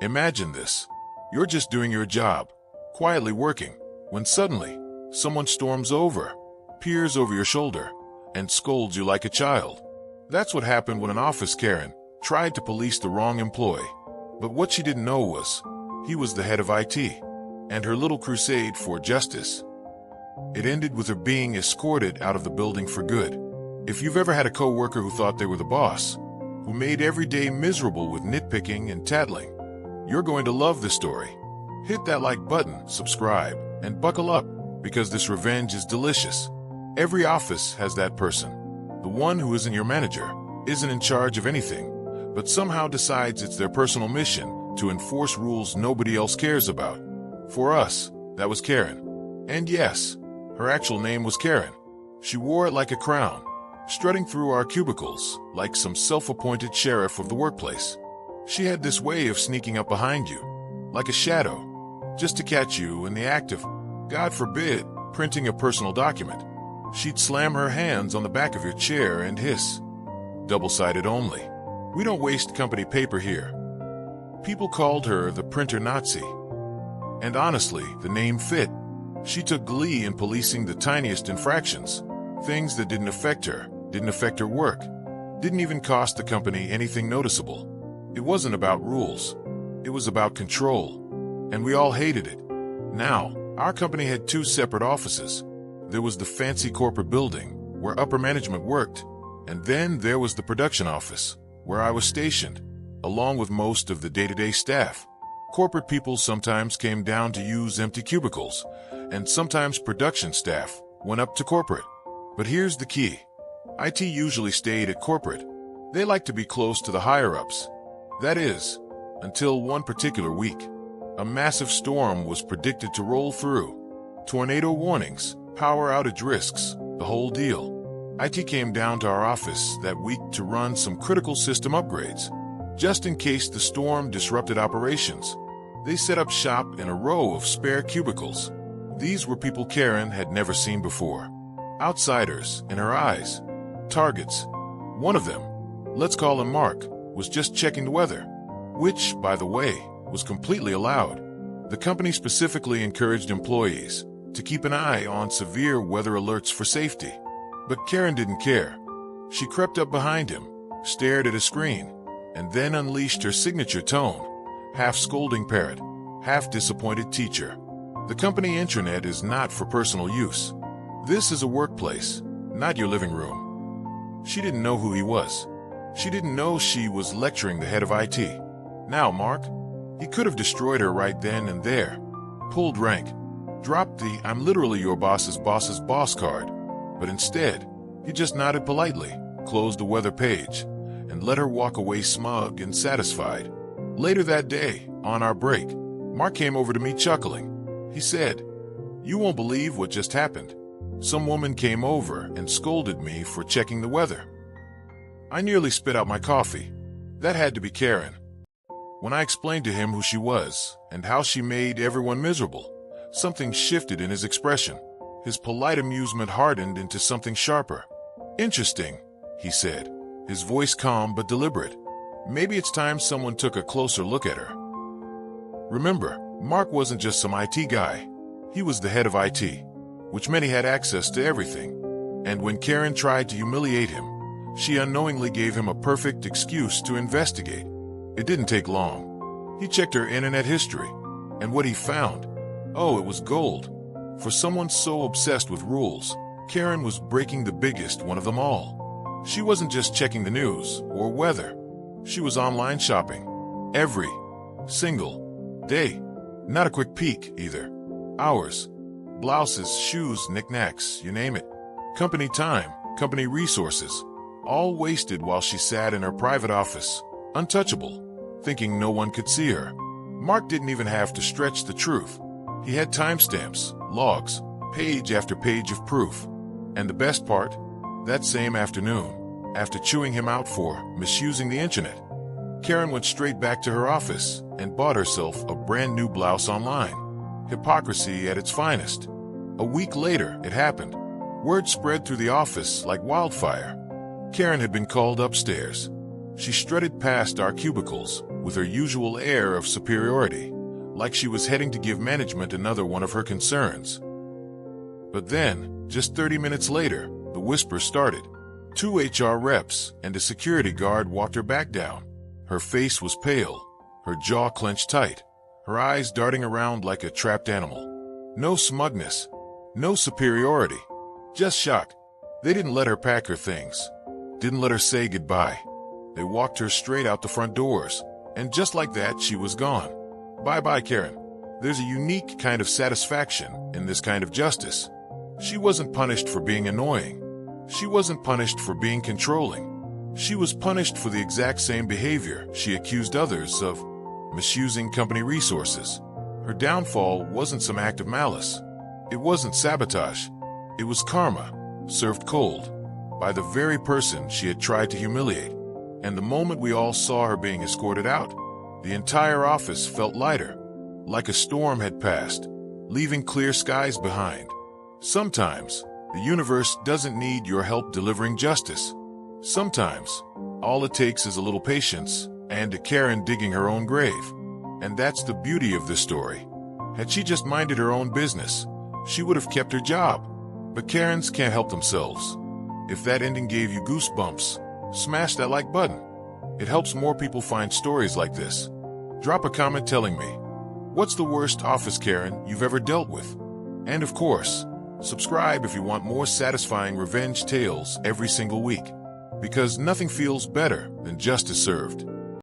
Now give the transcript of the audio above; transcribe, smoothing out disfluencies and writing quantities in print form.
Imagine this. You're just doing your job, quietly working, when suddenly, someone storms over, peers over your shoulder, and scolds you like a child. That's what happened when an office Karen tried to police the wrong employee. But what she didn't know was, he was the head of IT, and her little crusade for justice. It ended with her being escorted out of the building for good. If you've ever had a coworker who thought they were the boss, who made every day miserable with nitpicking and tattling, you're going to love this story. Hit that like button, subscribe, and buckle up, because this revenge is delicious. Every office has that person. The one who isn't your manager, isn't in charge of anything, but somehow decides it's their personal mission to enforce rules nobody else cares about. For us, that was Karen. And yes, her actual name was Karen. She wore it like a crown, strutting through our cubicles like some self-appointed sheriff of the workplace. She had this way of sneaking up behind you, like a shadow, just to catch you in the act of, God forbid, printing a personal document. She'd slam her hands on the back of your chair and hiss, "Double-sided only. We don't waste company paper here." People called her the printer Nazi. And honestly, the name fit. She took glee in policing the tiniest infractions, things that didn't affect her work, didn't even cost the company anything noticeable. It wasn't about rules. It was about control. And we all hated it. Now, our company had two separate offices. There was the fancy corporate building, where upper management worked, and then there was the production office, where I was stationed, along with most of the day-to-day staff. Corporate people sometimes came down to use empty cubicles, and sometimes production staff went up to corporate. But here's the key. IT usually stayed at corporate. They liked to be close to the higher-ups. That is, until one particular week. A massive storm was predicted to roll through. Tornado warnings, power outage risks, the whole deal. IT came down to our office that week to run some critical system upgrades, just in case the storm disrupted operations. They set up shop in a row of spare cubicles. These were people Karen had never seen before. Outsiders in her eyes. Targets. One of them, let's call him Mark, was just checking the weather, which, by the way, was completely allowed. The company specifically encouraged employees to keep an eye on severe weather alerts for safety. But Karen didn't care. She crept up behind him, stared at a screen, and then unleashed her signature tone, half scolding parrot, half disappointed teacher. The company intranet is not for personal use. This is a workplace, not your living room. She didn't know who he was. She didn't know she was lecturing the head of IT. Now, Mark, he could have destroyed her right then and there, pulled rank, dropped the "I'm literally your boss's boss" card. But instead, he just nodded politely, closed the weather page, and let her walk away smug and satisfied. Later that day, on our break, Mark came over to me chuckling. He said, "You won't believe what just happened. Some woman came over and scolded me for checking the weather." I nearly spit out my coffee. That had to be Karen. When I explained to him who she was and how she made everyone miserable, something shifted in his expression. His polite amusement hardened into something sharper. "Interesting," he said, his voice calm but deliberate. "Maybe it's time someone took a closer look at her." Remember, Mark wasn't just some IT guy. He was the head of IT, which meant he had access to everything. And when Karen tried to humiliate him, she unknowingly gave him a perfect excuse to investigate. It didn't take long. He checked her internet history, and what he found, oh, it was gold. For someone so obsessed with rules, Karen was breaking the biggest one of them all. She wasn't just checking the news or weather. She was online shopping. Every single day. Not a quick peek, either. Hours. Blouses, shoes, knickknacks, you name it. Company time, company resources. All wasted while she sat in her private office, untouchable, thinking no one could see her. Mark didn't even have to stretch the truth. He had timestamps, logs, page after page of proof. And the best part, that same afternoon, after chewing him out for misusing the internet, Karen went straight back to her office and bought herself a brand new blouse online. Hypocrisy at its finest. A week later, it happened. Word spread through the office like wildfire. Karen had been called upstairs. She strutted past our cubicles with her usual air of superiority, like she was heading to give management another one of her concerns. But then, just 30 minutes later, the whisper started. 2 HR reps and a security guard walked her back down. Her face was pale, her jaw clenched tight, her eyes darting around like a trapped animal. No smugness, no superiority, just shock. They didn't let her pack her things, didn't let her say goodbye. They walked her straight out the front doors, and just like that, she was gone. Bye-bye, Karen. There's a unique kind of satisfaction in this kind of justice. She wasn't punished for being annoying. She wasn't punished for being controlling. She was punished for the exact same behavior she accused others of, misusing company resources. Her downfall wasn't some act of malice. It wasn't sabotage. It was karma, served cold, by the very person she had tried to humiliate. And the moment we all saw her being escorted out, the entire office felt lighter, like a storm had passed, leaving clear skies behind. Sometimes, the universe doesn't need your help delivering justice. Sometimes, all it takes is a little patience and a Karen digging her own grave. And that's the beauty of this story. Had she just minded her own business, she would have kept her job. But Karens can't help themselves. If that ending gave you goosebumps, smash that like button. It helps more people find stories like this. Drop a comment telling me, what's the worst office Karen you've ever dealt with? And of course, subscribe if you want more satisfying revenge tales every single week. Because nothing feels better than justice served.